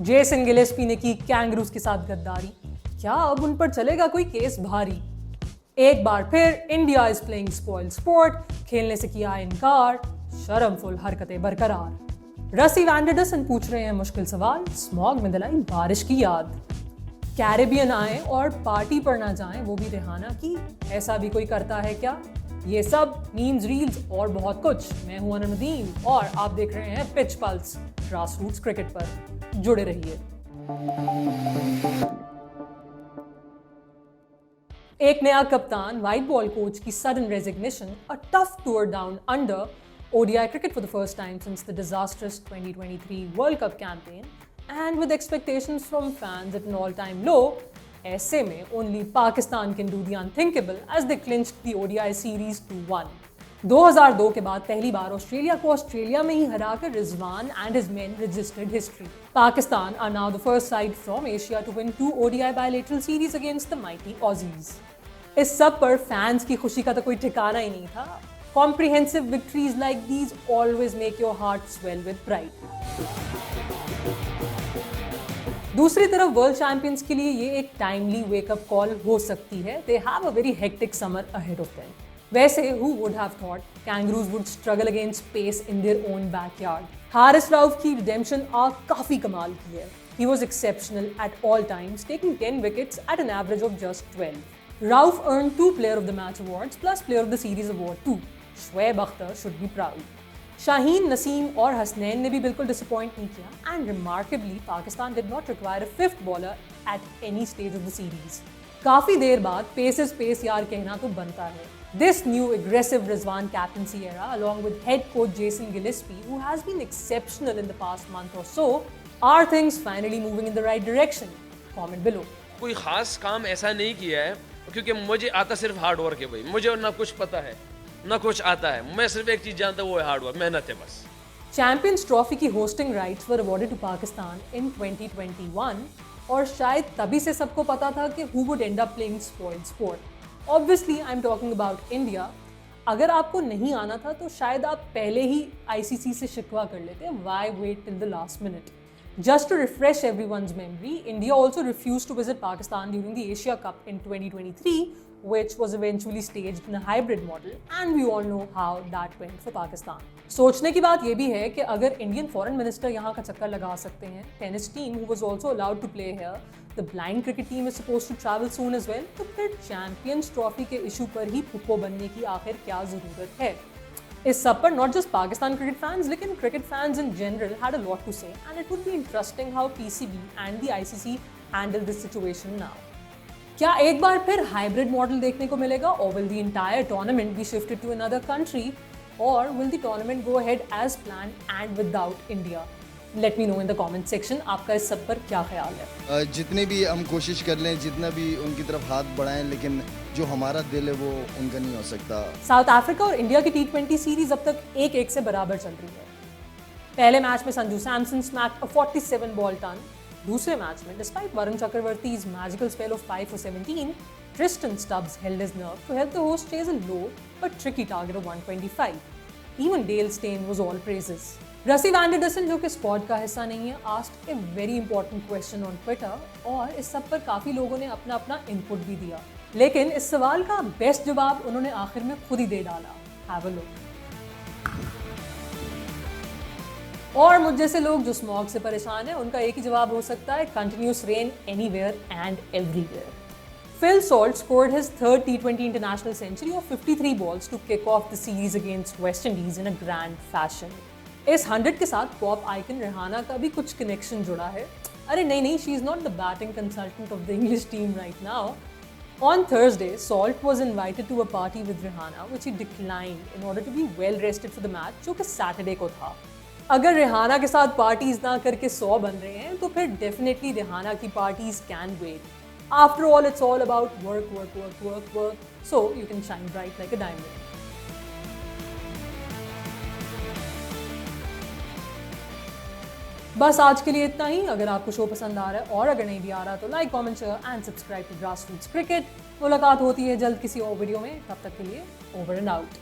Jason Gillespie ने की kangaroos के साथ गद्दारी, क्या अब उन पर चलेगा कोई केस भारी? एक बार फिर India is playing spoil sport, खेलने से किया इनकार, शर्मफुल हरकतें बरकरार। रसी वैंडरसन पूछ रहे हैं मुश्किल सवाल, स्मॉग में दिलाई बारिश की याद। कैरेबियन आए और पार्टी पर ना जाएं, वो भी रिहाना की, ऐसा भी कोई करता है क्या? ये सब मीम्स, रील्स और बहुत कुछ। मैं हूं अननुद्दीन और आप देख रहे हैं पिच पल्स, ग्रासरूट्स क्रिकेट पर जुड़े रहिए। एक नया कप्तान, वाइट बॉल कोच की sudden resignation, a tough tour down under, ODI cricket for the first time since the disastrous 2023 World Cup campaign, and with expectations from fans at an all-time low, ऐसे में only Pakistan can do the unthinkable as they clinched the ODI series 2-1. 2002 के बाद पहली बार Australia को Australia में ही हराकर Rizwan and his men registered history. Pakistan are now the first side from Asia to win 2 ODI bilateral series against the mighty Aussies. इस सब पर fans की खुशी का तो कोई ठिकाना ही नहीं था। Comprehensive victories like these always make your heart swell with pride. दूसरी तरफ वर्ल्ड चैंपियंस के लिए ये एक टाइमली वेकअप कॉल हो सकती है। They have a very hectic summer ahead of them. वैसे who would have thought kangaroos would struggle against pace in their own backyard? Haris Rauf की redemption arc काफी कमाल की है। He was exceptional at all times, taking 10 wickets at an average of just 12. Rauf earned 2 Player of the Match awards plus Player of the Series award too. Shoaib Akhtar should be proud. Shaheen, Naseem और हसनैन ने भी बिल्कुल disappoint नहीं किया, and remarkably Pakistan did not require a fifth bowler at any stage of the series. काफी देर बाद pace is pace यार कहना तो बनता है. This new aggressive Rizwan captaincy era, along with head coach Jason Gillespie, who has been exceptional in the past month or so, are things finally moving in the right direction? Comment below. कोई खास काम ऐसा नहीं किया है क्योंकि मुझे आता सिर्फ हार्ड वर्क है भाई। मुझे ना कुछ पता है ना कुछ आता है, मैं सिर्फ एक चीज जानता हूँ, वो है हार्ड वर्क, मेहनत है बस। चैंपियंस ट्रॉफी की hosting rights were awarded to Pakistan in 2021 और शायद तभी से सबको पता था कि who would end up playing spoiled sport. Obviously I am talking about India. अगर आपको नहीं आना था तो शायद आप पहले ही आईसीसी से शिकवा कर लेते। Why wait till the last minute? Just to refresh everyone's memory, India also refused to visit Pakistan during the Asia Cup in 2023, which was eventually staged in a hybrid model, and we all know how that went for Pakistan. सोचने की बात यह भी है कि अगर Indian foreign minister यहाँ का चक्कर लगा सकते हैं, tennis team who was also allowed to play here, the blind cricket team is supposed to travel soon as well, तो फिर चैंपियंस ट्रॉफी के इशू पर ही फुप्पो बनने की आखिर क्या जरूरत है? इस सब पर not just Pakistan cricket fans लेकिन cricket fans in general had a lot to say, and it would be interesting how PCB and the ICC handle this situation now. क्या एक बार फिर हाइब्रिड मॉडल देखने को मिलेगा, और will the entire tournament be shifted to another country, और will the tournament go ahead as planned and without India? Let me know in the comment section, आपका इस सब पर क्या ख्याल है। जितनी भी हम कोशिश कर लें, जितना भी उनकी तरफ हाथ बढ़ाएं, लेकिन जो हमारा दिल है वो उनका नहीं हो सकता। साउथ अफ्रीका और इंडिया की T20 सीरीज अब तक 1-1 से बराबर चल रही है। पहले मैच में Sanju Samson smacked a 47 ball ton. दूसरे मैच में despite Varun Chakravarthy's magical spell of 5 for 17, Tristan Stubbs held his nerve to help the host chase a low but tricky target of 125. Even Dale Steyn was all praises. रसी वैंडरसन, जो कि squad का हिस्सा नहीं है, asked a very important question on Twitter, और इस सब पर काफी लोगों ने अपना अपना इनपुट भी दिया, लेकिन इस सवाल का बेस्ट जवाब उन्होंने आखिर में खुद ही दे डाला। Have a look. और मुझ जैसे लोग जो स्मॉग से परेशान हैं, उनका एक ही जवाब हो सकता है, continuous rain anywhere and everywhere. Phil Salt scored his third T20 international century of 53 balls to kick off the series against West Indies in a grand fashion. इस 100 के साथ पॉप आइकन रिहाना का भी कुछ कनेक्शन जुड़ा है। अरे नहीं, she is not the batting consultant of the English team right now. On Thursday, Salt was invited to a party with Rihanna, which he declined in order to be well rested for the match, जो कि Saturday को था। अगर Rihanna के साथ parties ना करके 100 बन रहे हैं, तो फिर डेफिनेटली रिहाना की parties can wait. After all, it's all about work, work, work, work, work, so you can shine bright like a diamond. बस आज के लिए इतना ही। अगर आपको शो पसंद आ रहा है और अगर नहीं भी आ रहा तो like, comment, share and subscribe to grassroots cricket. मुलाकात होती है जल्द किसी और वीडियो में, तब तक के लिए ओवर एंड आउट।